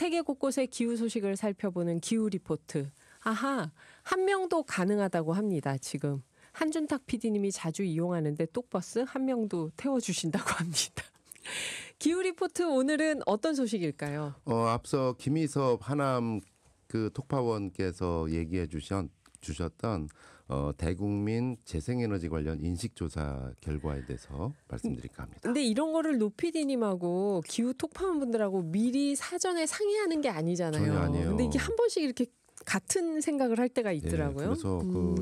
세계 곳곳의 기후 소식을 살펴보는 기후 리포트. 아하, 한 명도 가능하다고 합니다. 지금 한준탁 PD님이 자주 이용하는데 똑버스 한 명도 태워주신다고 합니다. 기후 리포트 오늘은 어떤 소식일까요? 앞서 김희섭 하남 그 톡파원께서 얘기해 주셨던 대국민 재생에너지 관련 인식조사 결과에 대해서 말씀드릴까 합니다. 근데 이런 거를 노피디님하고 기후 톡파원 분들하고 미리 사전에 상의하는 게 아니잖아요. 전혀 아니에요. 근데 이게 한 번씩 이렇게 같은 생각을 할 때가 있더라고요. 그래서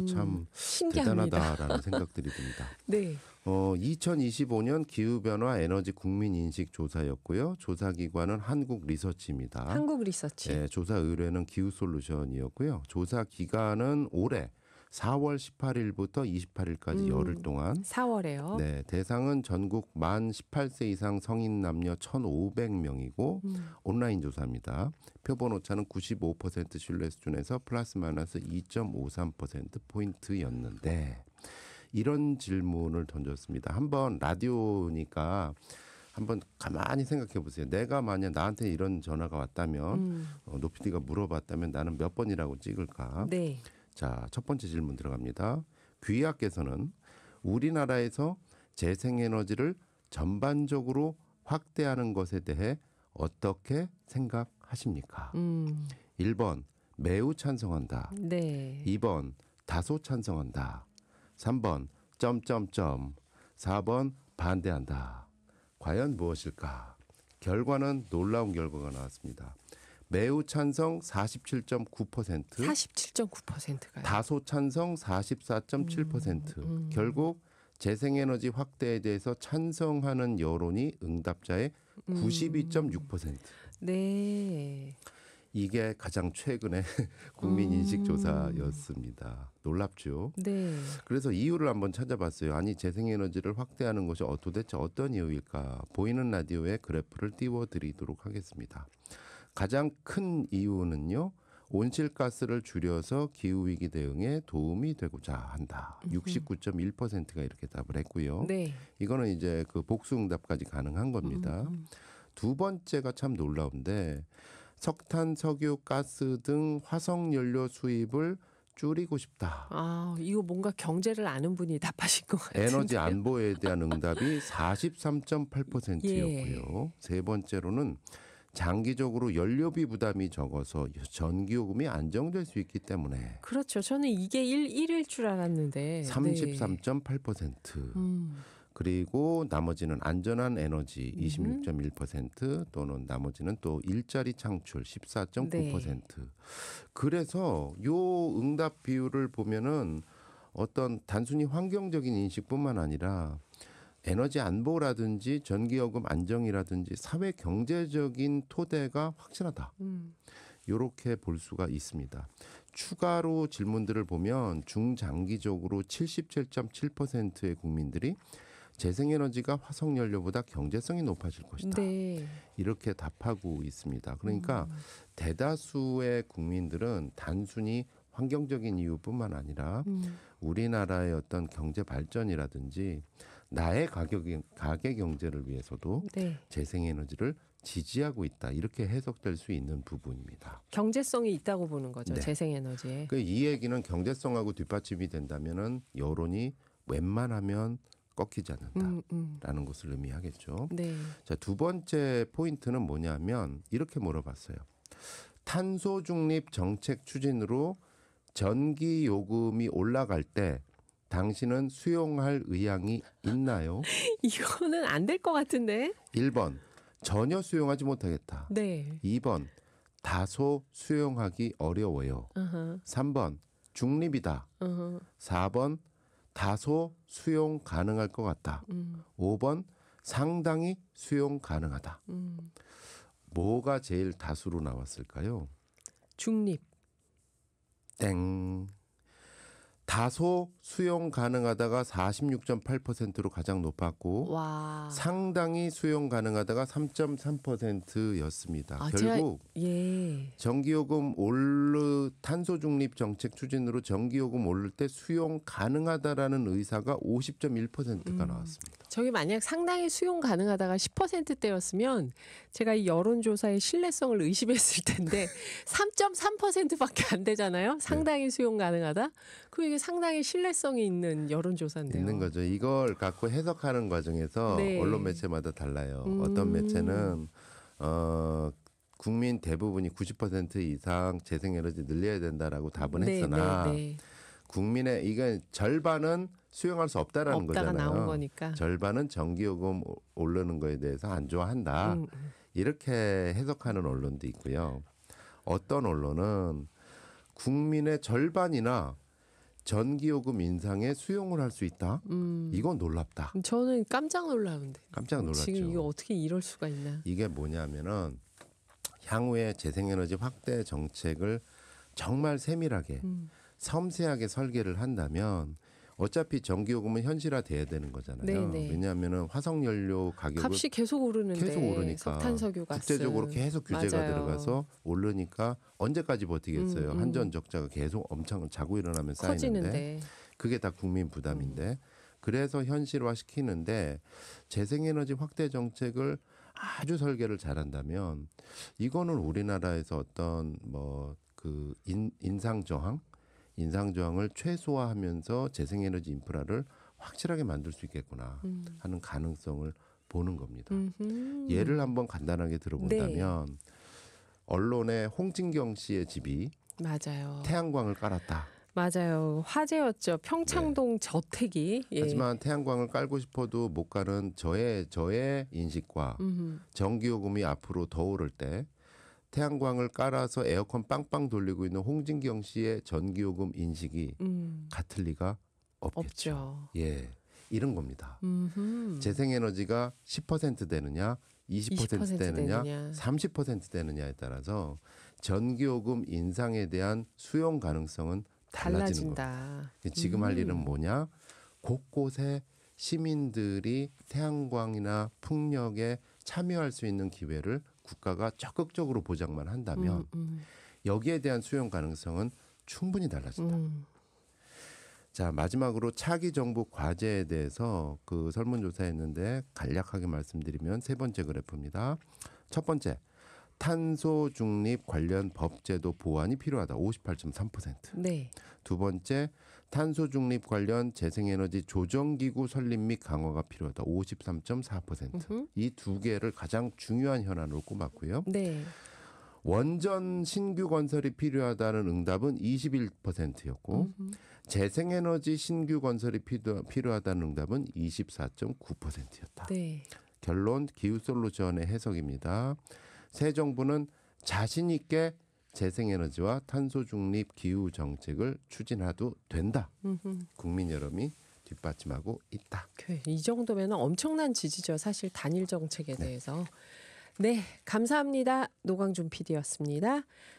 참 대단하다라는 생각들이 듭니다. 네. 2025년 기후변화 에너지 국민인식조사였고요. 조사기관은 한국리서치입니다. 한국리서치. 네, 조사 의뢰는 기후솔루션이었고요. 조사 기간은 올해 4월 18일부터 28일까지 열흘 동안. 4월에요. 네, 대상은 전국 만 18세 이상 성인 남녀 1,500명이고 온라인 조사입니다. 표본 오차는 95% 신뢰 수준에서 플러스 마이너스 2.53%포인트였는데 이런 질문을 던졌습니다. 한번 라디오니까 한번 가만히 생각해 보세요. 내가 만약 나한테 이런 전화가 왔다면 노피디가 물어봤다면 나는 몇 번이라고 찍을까? 네. 자, 첫 번째 질문 들어갑니다. 귀하께서는 우리나라에서 재생에너지를 전반적으로 확대하는 것에 대해 어떻게 생각하십니까? 1번 매우 찬성한다. 네. 2번 다소 찬성한다. 3번 점점점 4번 반대한다. 과연 무엇일까? 결과는 놀라운 결과가 나왔습니다. 매우 찬성 47.9%, 47.9%가요. 다소 찬성 44.7%. 결국 재생에너지 확대에 대해서 찬성하는 여론이 응답자의 92.6%. 네. 이게 가장 최근의 국민인식조사였습니다. 놀랍죠. 네. 그래서 이유를 한번 찾아봤어요. 아니 재생에너지를 확대하는 것이 도대체 어떤 이유일까? 보이는 라디오에 그래프를 띄워드리도록 하겠습니다. 가장 큰 이유는요. 온실가스를 줄여서 기후위기 대응에 도움이 되고자 한다. 69.1%가 이렇게 답을 했고요. 네. 이거는 이제 그 복수응답까지 가능한 겁니다. 두 번째가 참 놀라운데 석탄, 석유, 가스 등 화석연료 수입을 줄이고 싶다. 아, 이거 뭔가 경제를 아는 분이 답하신 것 같은데요. 에너지 안보에 대한 응답이 43.8%였고요. 세 번째로는 장기적으로 연료비 부담이 적어서 전기요금이 안정될 수 있기 때문에. 그렇죠. 저는 이게 1일 줄 알았는데. 33.8%. 그리고 나머지는 안전한 에너지 26.1% 또는 나머지는 또 일자리 창출 14.9%. 네. 그래서 요 응답 비율을 보면은 어떤 단순히 환경적인 인식뿐만 아니라 에너지 안보라든지 전기요금 안정이라든지 사회 경제적인 토대가 확실하다. 이렇게 볼 수가 있습니다. 추가로 질문들을 보면 중장기적으로 77.7%의 국민들이 재생에너지가 화석연료보다 경제성이 높아질 것이다. 네. 이렇게 답하고 있습니다. 그러니까 대다수의 국민들은 단순히 환경적인 이유뿐만 아니라 우리나라의 어떤 경제 발전이라든지 나의 가계 경제를 위해서도 네. 재생에너지를 지지하고 있다. 이렇게 해석될 수 있는 부분입니다. 경제성이 있다고 보는 거죠. 네. 재생에너지에. 이 얘기는 경제성하고 뒷받침이 된다면은 여론이 웬만하면 꺾이지 않는다라는 것을 의미하겠죠. 네. 자, 두 번째 포인트는 뭐냐면 이렇게 물어봤어요. 탄소 중립 정책 추진으로 전기 요금이 올라갈 때 당신은 수용할 의향이 있나요? 이거는 안 될 것 같은데. 1번 전혀 수용하지 못하겠다. 네. 2번 다소 수용하기 어려워요. 3번 중립이다. 4번 다소 수용 가능할 것 같다. 5번 상당히 수용 가능하다. 뭐가 제일 다수로 나왔을까요? 중립. 땡. 다소 수용 가능하다가 46.8%로 가장 높았고 와. 상당히 수용 가능하다가 3.3%였습니다. 아, 결국 예. 전기요금 탄소 중립 정책 추진으로 전기요금 오를 때 수용 가능하다라는 의사가 50.1%가 나왔습니다. 저기 만약 상당히 수용 가능하다가 10%대였으면 제가 이 여론조사의 신뢰성을 의심했을 텐데 3.3%밖에 안 되잖아요. 상당히 수용 가능하다. 그럼 이게 상당히 신뢰성이 있는 여론조사인데요. 있는 거죠. 이걸 갖고 해석하는 과정에서 네. 언론 매체마다 달라요. 어떤 매체는 국민 대부분이 90% 이상 재생에너지 늘려야 된다라고 답은 했으나 네. 국민의 이게 절반은 수용할 수 없다라는 없다가 거잖아요. 나온 거니까. 절반은 전기요금 오르는 거에 대해서 안 좋아한다. 이렇게 해석하는 언론도 있고요. 어떤 언론은 국민의 절반이나 전기요금 인상에 수용을 할 수 있다. 이건 놀랍다. 저는 깜짝 놀라는데. 깜짝 놀랐죠. 지금 이거 어떻게 이럴 수가 있나. 이게 뭐냐면은 향후에 재생에너지 확대 정책을 정말 세밀하게 섬세하게 설계를 한다면 어차피 전기요금은 현실화돼야 되는 거잖아요. 네네. 왜냐하면은 화석연료 가격을 값이 계속 오르는데 계속 오르니까 석탄석유 가스 국제적으로 계속 규제가 맞아요. 들어가서 오르니까 언제까지 버티겠어요. 한전 적자가 계속 엄청 자고 일어나면 쌓이는데 커지는데. 그게 다 국민 부담인데 그래서 현실화시키는데 재생에너지 확대 정책을 아주 설계를 잘한다면 이거는 우리나라에서 어떤 뭐 그 인상 저항을 최소화하면서 재생에너지 인프라를 확실하게 만들 수 있겠구나 하는 가능성을 보는 겁니다. 예를 한번 간단하게 들어본다면 네. 언론에 홍진경 씨의 집이 맞아요. 태양광을 깔았다. 맞아요. 화제였죠. 평창동 저택이. 예. 하지만 태양광을 깔고 싶어도 못 가는 저의 인식과 전기요금이 앞으로 더 오를 때 태양광을 깔아서 에어컨 빵빵 돌리고 있는 홍진경 씨의 전기요금 인식이 같을 리가 없겠죠. 없죠. 예, 이런 겁니다. 재생에너지가 10% 되느냐, 20% 되느냐, 30% 되느냐에 따라서 전기요금 인상에 대한 수용 가능성은 달라지는 겁니다. 달라진다. 지금 할 일은 뭐냐? 곳곳에 시민들이 태양광이나 풍력에 참여할 수 있는 기회를 국가가 적극적으로 보장만 한다면 여기에 대한 수용 가능성은 충분히 달라진다. 자, 마지막으로 차기 정부 과제에 대해서 그 설문조사했는데 간략하게 말씀드리면 세 번째 그래프입니다. 첫 번째, 탄소 중립 관련 법제도 보완이 필요하다. 58.3%. 네. 두 번째, 탄소 중립 관련 재생에너지 조정기구 설립 및 강화가 필요하다. 53.4%. 이 두 개를 가장 중요한 현안으로 꼽았고요. 네. 원전 신규 건설이 필요하다는 응답은 21%였고 재생에너지 신규 건설이 필요하다는 응답은 24.9%였다. 네. 결론 기후솔루션의 해석입니다. 새 정부는 자신 있게 재생에너지와 탄소중립 기후 정책을 추진해도 된다. 국민 여론이 뒷받침하고 있다. 이 정도면 엄청난 지지죠. 사실 단일 정책에 대해서. 네, 감사합니다. 노광준 PD였습니다.